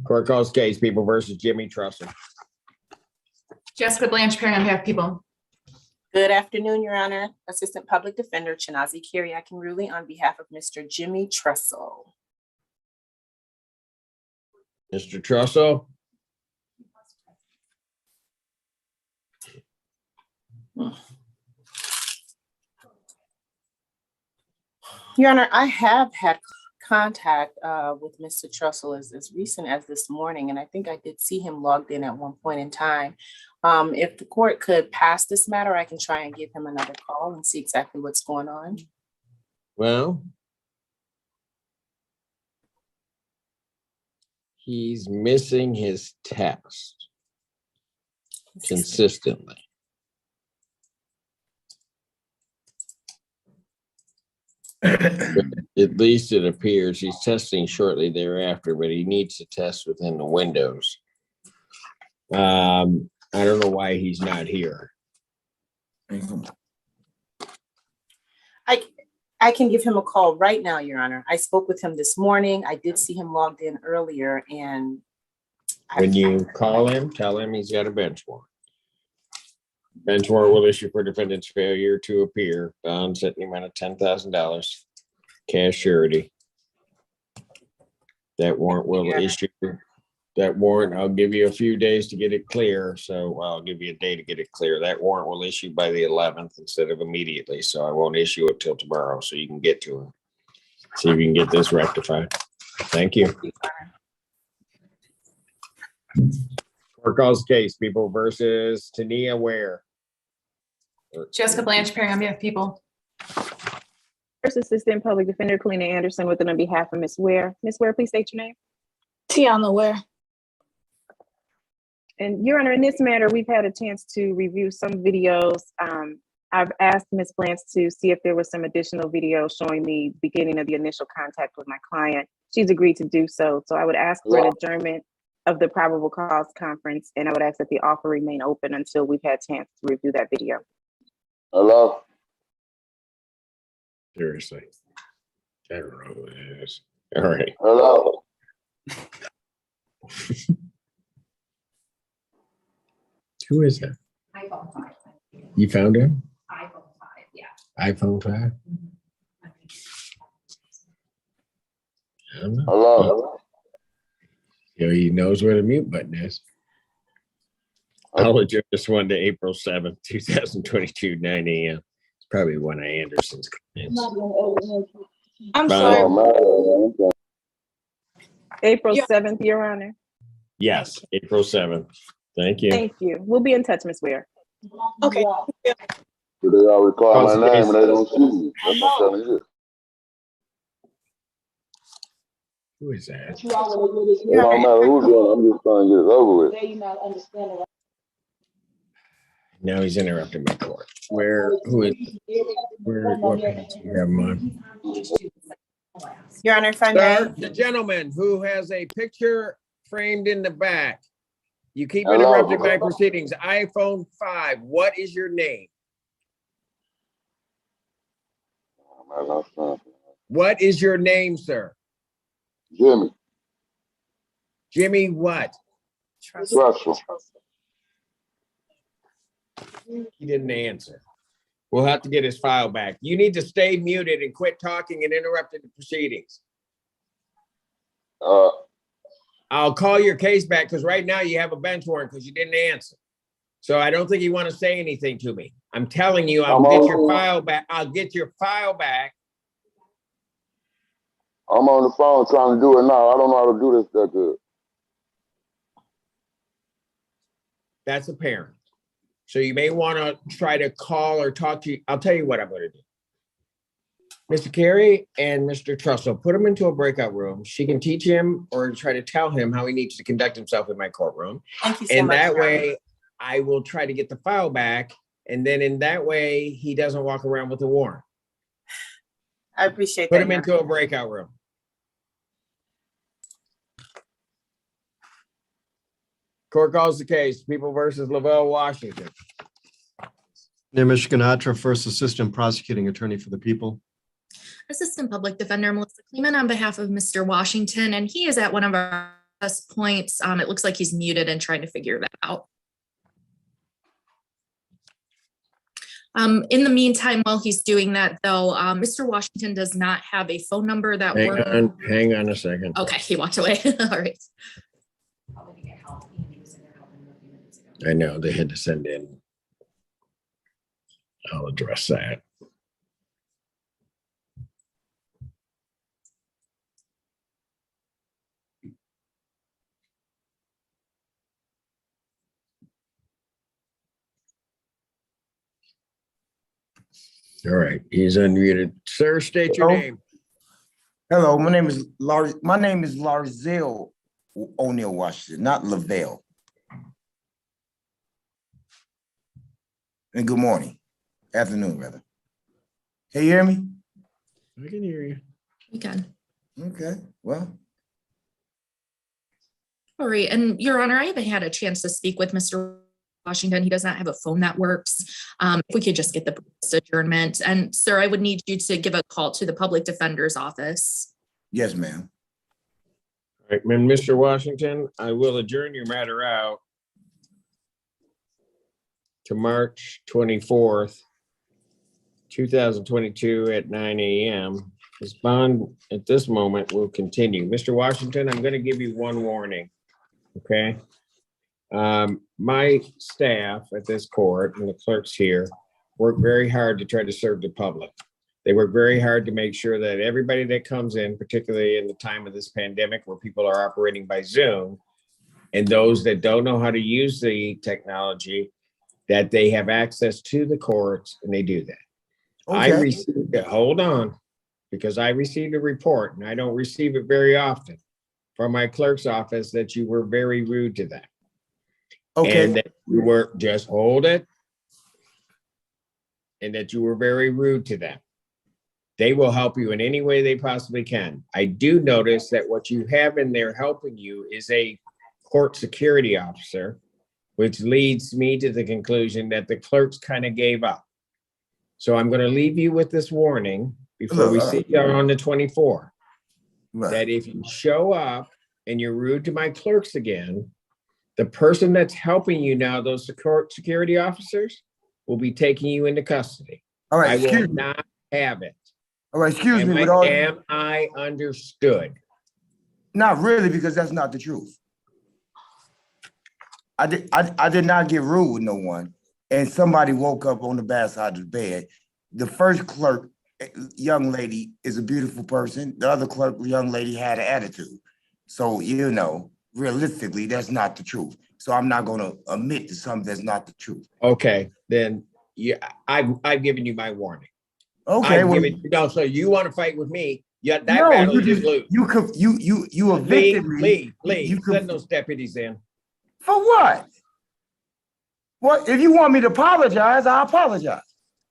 Court calls case, People versus Jimmy Trussell. Jessica Blanche, appearing on behalf of People. Good afternoon, Your Honor. Assistant Public Defender Chinazi Kiriakin-Ruli on behalf of Mr. Jimmy Trussell. Mr. Trussell. Your Honor, I have had contact with Mr. Trussell as recent as this morning, and I think I did see him logged in at one point in time. If the court could pass this matter, I can try and give him another call and see exactly what's going on. Well, he's missing his text consistently. At least it appears he's testing shortly thereafter, but he needs to test within the windows. I don't know why he's not here. I can give him a call right now, Your Honor. I spoke with him this morning. I did see him logged in earlier, and When you call him, tell him he's got a bench warrant. Bench warrant will issue for defendant's failure to appear, bond set in the amount of $10,000, cash surety. That warrant will issue. That warrant, I'll give you a few days to get it clear. So I'll give you a day to get it clear. That warrant will issue by the 11th instead of immediately. So I won't issue it till tomorrow, so you can get to him. See if you can get this rectified. Thank you. Court calls case, People versus Tiana Ware. Jessica Blanche, appearing on behalf of People. First Assistant Public Defender Kalina Anderson with it on behalf of Ms. Ware. Ms. Ware, please state your name. Tiana Ware. And Your Honor, in this matter, we've had a chance to review some videos. I've asked Ms. Blanche to see if there was some additional video showing the beginning of the initial contact with my client. She's agreed to do so. So I would ask for an adjournment of the probable cause conference, and I would ask that the offer remain open until we've had a chance to review that video. Hello? Seriously. I don't know who it is. All right. Hello? Who is that? iPhone 5. You found him? iPhone 5, yeah. iPhone 5? I don't know. Hello? You know, he knows where the mute button is. I'll adjourn this one to April 7th, 2022, 9 a.m. It's probably one of Anderson's clients. I'm Bye. sorry. Oh, man. April Yeah. 7th, Your Honor. Yes, April 7th. Thank you. Thank you. We'll be in touch, Ms. Ware. Okay. They always call my name and they don't see me. That's what I'm telling you. Who is that? It don't matter who's doing it. I'm just trying to get it over with. Now he's interrupting my court. What page do you have him on? Your Honor, if I may. Sir, the gentleman who has a picture framed in the back. You keep Hello. interrupting my proceedings. iPhone 5, what is your name? What is your name, sir? Jimmy. Jimmy what? Trussell. He didn't answer. We'll have to get his file back. You need to stay muted and quit talking and interrupting the proceedings. I'll call your case back because right now you have a bench warrant because you didn't answer. So I don't think you want to say anything to me. I'm telling you, I'll get your file back. I'll get your file back. I'm on the phone trying to do it now. I don't know how to do this that good. That's apparent. So you may want to try to call or talk to you. I'll tell you what I'm going to do. Mr. Carey and Mr. Trussell, put him into a breakout room. She can teach him or try to tell him how he needs to conduct himself in my courtroom. Thank you so And much. that Your Honor. way I will try to get the file back. And then in that way, he doesn't walk around with a warrant. I appreciate Put that. him Your into a breakout room. Court calls the case, People versus Larzell Washington. Michigan Atra, First Assistant Prosecuting Attorney for the People. Assistant Public Defender Melissa Kleeman on behalf of Mr. Washington, and he is at one of our points. It looks like he's muted and trying to figure that out. In the meantime, while he's doing that though, Mr. Washington does not have a phone number that works. Hang on a second. Okay, he walked away. All right. I know they had to send in. I'll address that. All right, he's unmuted. Sir, state your Hello? name. Hello, my name is Larzell Washington, not Lavelle. And good morning, afternoon rather. Can you hear me? I can hear you. You can. Okay, well, All right. And Your Honor, I haven't had a chance to speak with Mr. Washington. He does not have a phone that works. If we could just get the adjournment. And sir, I would need you to give a call to the public defender's office. yes, ma'am. All right, Mr. Washington, I will adjourn your matter out to March 24th, 2022 at 9 a.m. This bond at this moment will continue. Mr. Washington, I'm going to give you one warning, okay? My staff at this court and the clerks here work very hard to try to serve the public. They work very hard to make sure that everybody that comes in, particularly in the time of this pandemic where people are operating by Zoom, and those that don't know how to use the technology, that they have access to the courts and they do that. I Okay, received, hold on, because I received a report, and I don't receive it very often, from my clerk's office that you were very rude to them. And okay, that you were, just hold it. And that you were very rude to them. They will help you in any way they possibly can. I do notice that what you have in there helping you is a court security officer, which leads me to the conclusion that the clerks kind of gave up. So I'm going to leave you with this warning before we see you on the 24th, right, that if you show up and you're rude to my clerks again, the person that's helping you now, those court security officers, will be taking you into custody. all right, I will excuse me, not have it. all right, excuse me, Am I understood? not really, because that's not the truth. I did not get rude with no one, and somebody woke up on the bad side of the bed. The first clerk, young lady, is a beautiful person. The other clerk, young lady, had an attitude. So, you know, realistically, that's not the truth. So I'm not gonna admit to something that's not the truth. Okay, then yeah, I've given you my warning. Okay, I've well, given you, no, so you want to fight with me? Yeah, that no, battle you is just, lose. you evicted me. Lee, You send those deputies in. For what? What, if you want me to apologize, I'll apologize.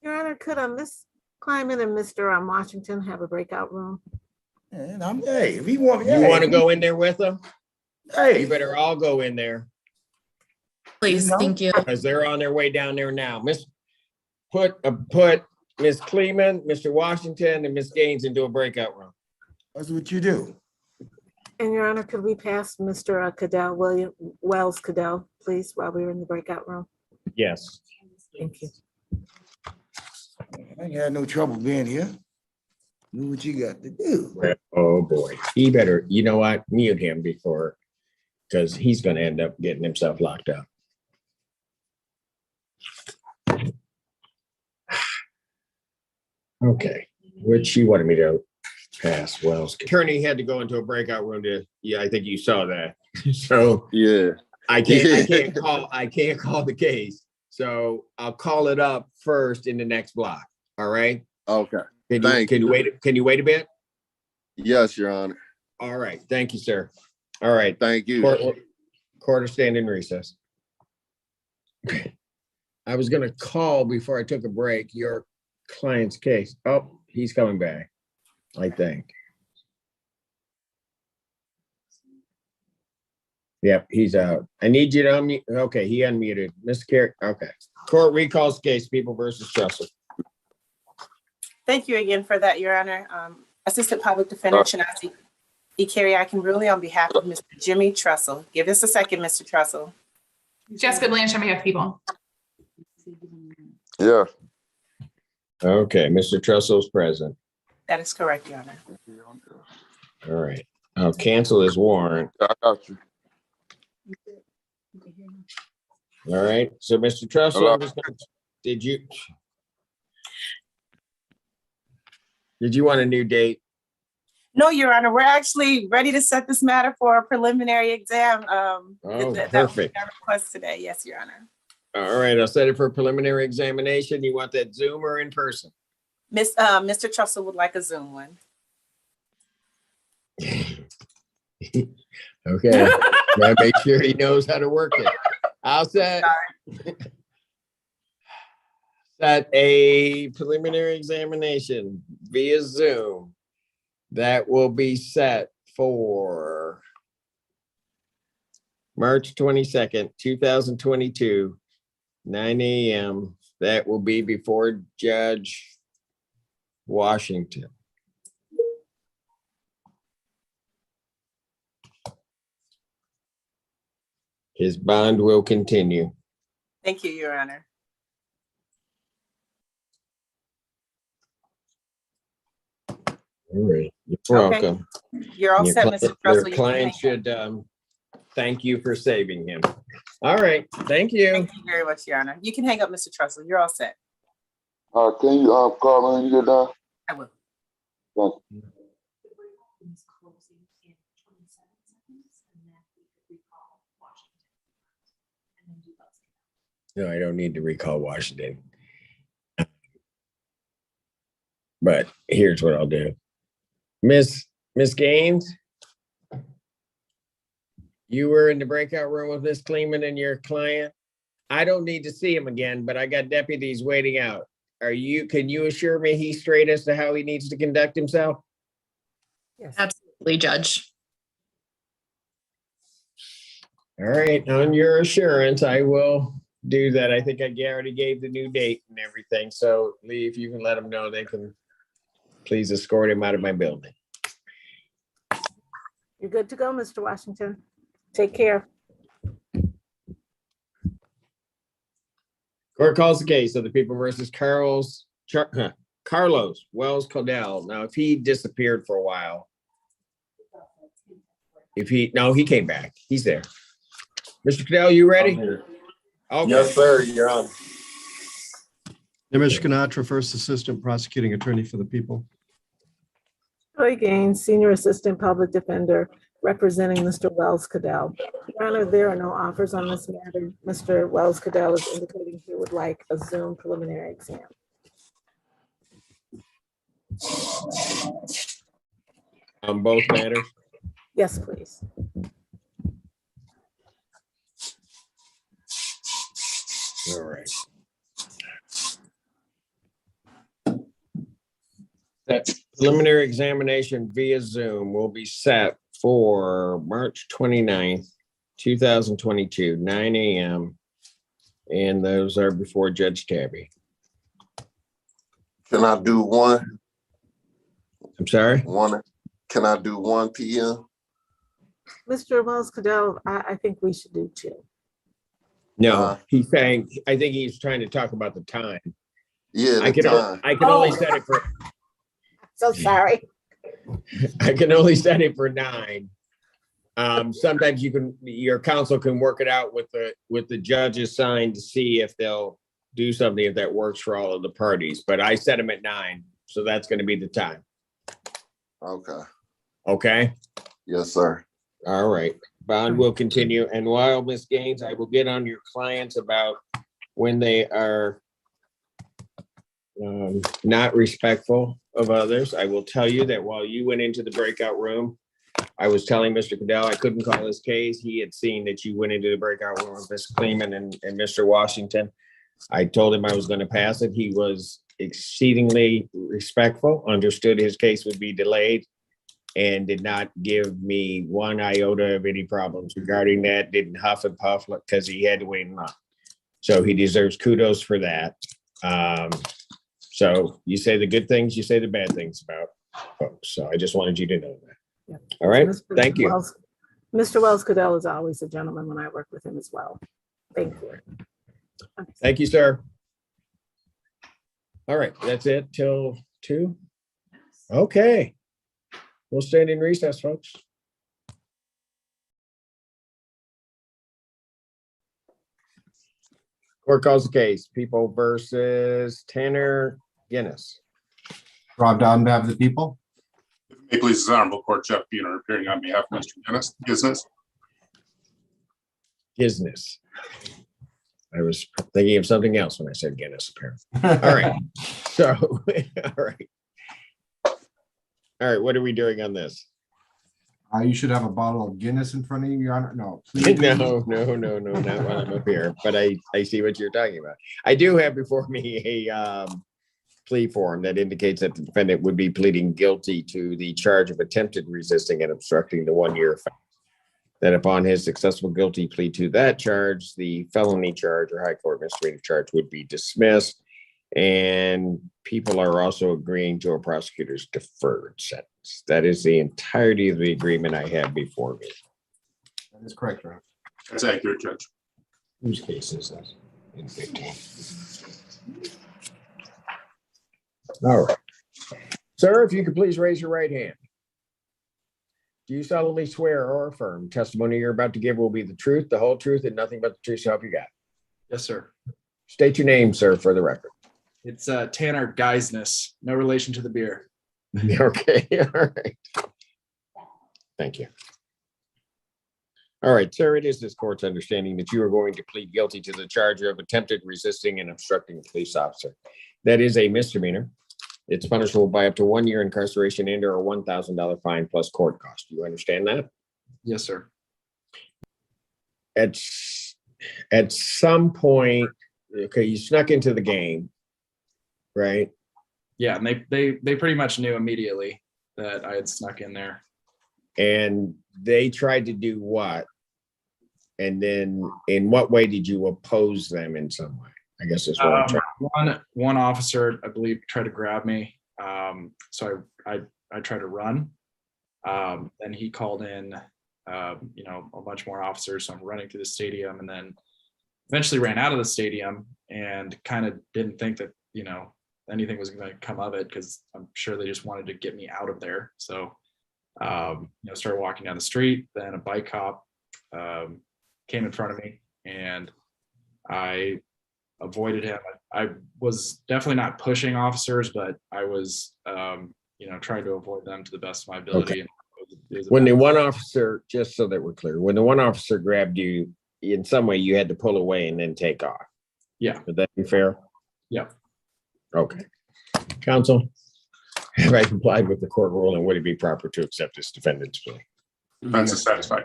Your Honor, could Miss Kleiman and Mr. Washington have a breakout room? And I'm, hey, if he want me, You want to go in there with them? hey, You better all go in there, Please, No. thank you. because they're on their way down there now. Put Miss Kleeman, Mr. Washington, and Miss Gaines into a breakout room. that's what you do. And Your Honor, could we pass Mr. Caddell, Wells-Caddell, please, while we're in the breakout room? Yes. Thank you. I ain't had no trouble being here. Do what you got to do. Oh, boy. He better, you know what, mute him before, because he's going to end up getting himself locked up. Okay, which you wanted me to pass Wells. Attorney had to go into a breakout room to, yeah, I think you saw that. So Yeah. I can't call the case. So I'll call it up first in the next block. All right. Okay. Can you wait a bit? Yes, Your Honor. All right. Thank you, sir. All right. Thank you. Court will stand in recess. I was going to call before I took a break your client's case. Oh, he's coming back, I think. Yep, he's out. I need you to unmute. Okay, he unmuted. Mr. Carey. Okay. Court recalls case, People versus Trussell. Thank you again for that, Your Honor. Assistant Public Defender Chinazi. Carrie Akinruli on behalf of Mr. Jimmy Trussell. Give us a second, Mr. Trussell. Jessica Blanche on behalf of people. Yeah. Okay, Mr. Trussell's present. That is correct, Your Honor. All right, I'll cancel his warrant. I got you. All right, so Mr. Trussell, Hello? I'm just gonna- did you want a new date? No, Your Honor, we're actually ready to set this matter for a preliminary exam. Oh, That was perfect. our request today. Yes, Your Honor. All right, I'll set it for a preliminary examination. You want that Zoom or in person? Mr. Trussell would like a Zoom one. Okay, gotta make sure he knows how to work it. I'll set a preliminary examination via Zoom. That will be set for March 22nd, 2022, 9 a.m. That will be before Judge Washington. His bond will continue. Thank you, Your Honor. All right, you're Okay. welcome. You're all Your set, client- Mr. Trussell. Your You can client hang up. should thank you for saving him. All right, thank you. Thank you very much, Your Honor. You can hang up, Mr. Trussell. You're all set. Can you call me when you get done? I will. Thank you. No, I don't need to recall Washington. But here's what I'll do. Miss Gaines, you were in the breakout room with Miss Kleeman and your client. I don't need to see him again, but I got deputies waiting out. Can you assure me he's straight as to how he needs to conduct himself? Yes. Absolutely, Judge. All right, on your assurance, I will do that. I think I already gave the new date and everything. So Lee, if you can let them know, they can please escort him out of my building. You're good to go, Mr. Washington. Take care. Court calls the case of the people versus Carlos Wells-Caddell. Now, if he disappeared for a while, no, he came back. He's there. Mr. Caddell, you ready? Okay. Yes, sir. You're on. Nimish Ganatra, First Assistant Prosecuting Attorney for the People. Joy Gaines, Senior Assistant Public Defender, representing Mr. Wells-Caddell. Your Honor, there are no offers on this matter. Mr. Wells-Caddell is indicating he would like a Zoom preliminary exam. On both matters? Yes, please. All right. That preliminary examination via Zoom will be set for March 29th, 2022, 9 a.m. And those are before Judge Tabby. Can I do one? I'm sorry? Can I do 1 p.m.? Mr. Wells-Caddell, I think we should do 2. No, he's saying, I think he's trying to talk about the time. Yeah, I can only set it for, So sorry. I can only set it for 9. Sometimes your counsel can work it out with the judges signed to see if they'll do something, if that works for all of the parties, but I set them at 9, so that's going to be the time. Okay. Okay? Yes, sir. All right. Bond will continue. And while Ms. Gaines, I will get on your clients about when they are not respectful of others. I will tell you that while you went into the breakout room, I was telling Mr. Caddell I couldn't call his case. He had seen that you went into the breakout room with Ms. Kleeman and Mr. Washington. I told him I was going to pass it. He was exceedingly respectful, understood his case would be delayed, and did not give me one iota of any problems regarding that, didn't huff and puff because he had to wait in line. So he deserves kudos for that. So you say the good things, you say the bad things about folks. So I just wanted you to know that. All right, Mr. thank you. Mr. Wells-Caddell is always a gentleman when I work with him as well. Thank you. Thank you, sir. All right, that's it till 2. Okay. We'll stand in recess, folks. Court calls the case, People versus Tanner Guinness. Rob Dodd on behalf of the people. May please the Honorable Court, Jeff Buhner appearing on behalf of Mr. Guisness. Guisness. I was thinking of something else when I said Guinness, apparently. All right. So, all right. All right, what are we doing on this? You should have a bottle of Guinness in front of you, Your Honor. No, No, not while I'm up here, but I see what you're talking about. I do have before me a plea form that indicates that the defendant would be pleading guilty to the charge of attempted resisting and obstructing the 1-year offense. That upon his successful guilty plea to that charge, the felony charge or high court misdemeanor charge would be dismissed. And people are also agreeing to a prosecutor's deferred sentence. That is the entirety of the agreement I have before me. that is correct, Your Honor. That's accurate, Judge. Whose case is that? In 15. All right. Sir, if you could please raise your right hand. Do you solemnly swear or affirm testimony you're about to give will be the truth, the whole truth, and nothing but the truth, so help you God? Yes, sir. State your name, sir, for the record. It's Tanner Guisness, no relation to the beer. Okay, all right. Thank you. All right, sir, it is this court's understanding that you are going to plead guilty to the charge of attempted resisting and obstructing a police officer. That is a misdemeanor. It's punishable by up to 1 year incarceration and or a $1,000 fine plus court cost. You understand that? Yes, sir. At some point, okay, you snuck into the game, right? Yeah, and they pretty much knew immediately that I had snuck in there. And they tried to do what? And then in what way did you oppose them in some way? I guess is what I'm trying. One officer, I believe, tried to grab me. So I tried to run. Then he called in, a bunch more officers. So I'm running through the stadium, and then eventually ran out of the stadium and kind of didn't think that, anything was going to come of it, because I'm sure they just wanted to get me out of there. So, started walking down the street. Then a bike cop came in front of me, and I avoided him. I was definitely not pushing officers, but I was, trying to avoid them to the best of my ability. Okay. When the one officer, just so that we're clear, when the one officer grabbed you, in some way you had to pull away and then take off. Yeah. Would that be fair? Yeah. Okay. Counsel, have I complied with the court rule, and would it be proper to accept this defendant's plea? Defense is satisfied.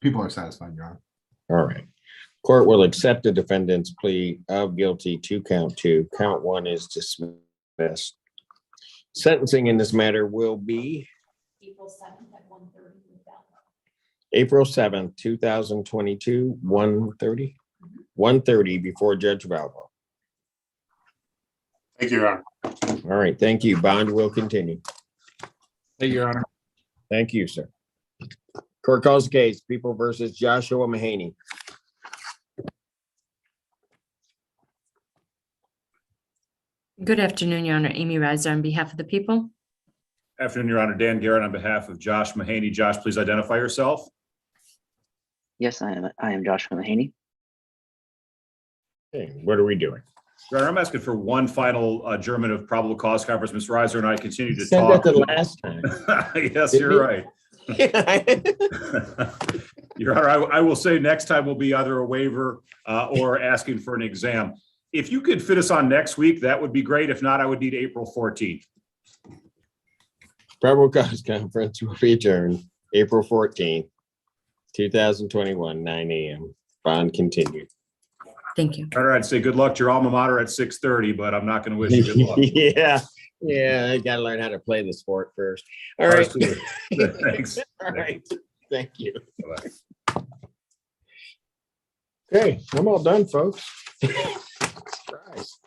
People are satisfied, Your Honor. All right. Court will accept the defendant's plea of guilty to count 2. Count 1 is dismissed. Sentencing in this matter will be April 7th at 1:30. April 7th, 2022, 1:30. 1:30 before Judge Valvo. Thank you, Your Honor. All right, thank you. Bond will continue. Thank you, Your Honor. Thank you, sir. Court calls the case, People versus Joshua Mahaney. Good afternoon, Your Honor. Amy Reiser on behalf of the people. Afternoon, Your Honor. Dan Garrett on behalf of Josh Mahaney. Josh, please identify yourself. Yes, I am Joshua Mahaney. Hey, what are we doing? Your Honor, I'm asking for one final adjournment of probable cause conference. Ms. Reiser and I continue to Said talk. that the last time. Yes, Didn't you're he? right. Your Honor, I will say next time will be either a waiver or asking for an exam. If you could fit us on next week, that would be great. If not, I would need April 14th. Probable cause conference will be adjourned April 14th, 2021, 9 a.m. Bond continued. Thank you. All right, I'd say good luck to your alma mater at 6:30, but I'm not going to wish you good luck. Yeah, I got to learn how to play the sport first. All right. Thanks. All right. Thank you. Okay, I'm all done, folks. Surprise.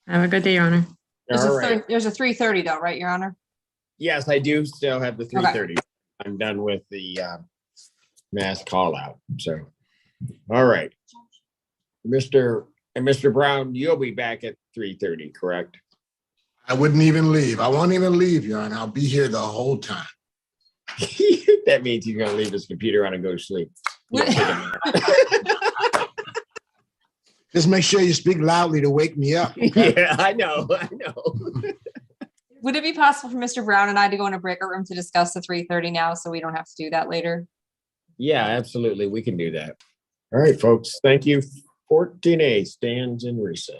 Have a good day, Your Honor. All right. There's a 3:30 though, right, Your Honor? Yes, I do still have the 3:30. I'm done with the mass call out. So, all right. Mr. Brown, you'll be back at 3:30, correct? I wouldn't even leave. I won't even leave, Your Honor. I'll be here the whole time. That means he's gonna leave his computer on and go to sleep. Just make sure you speak loudly to wake me up. Okay? Yeah, I know. Would it be possible for Mr. Brown and I to go in a breakout room to discuss the 3:30 now, so we don't have to do that later? Yeah, absolutely. We can do that. All right, folks. Thank you. 14A stands in recess.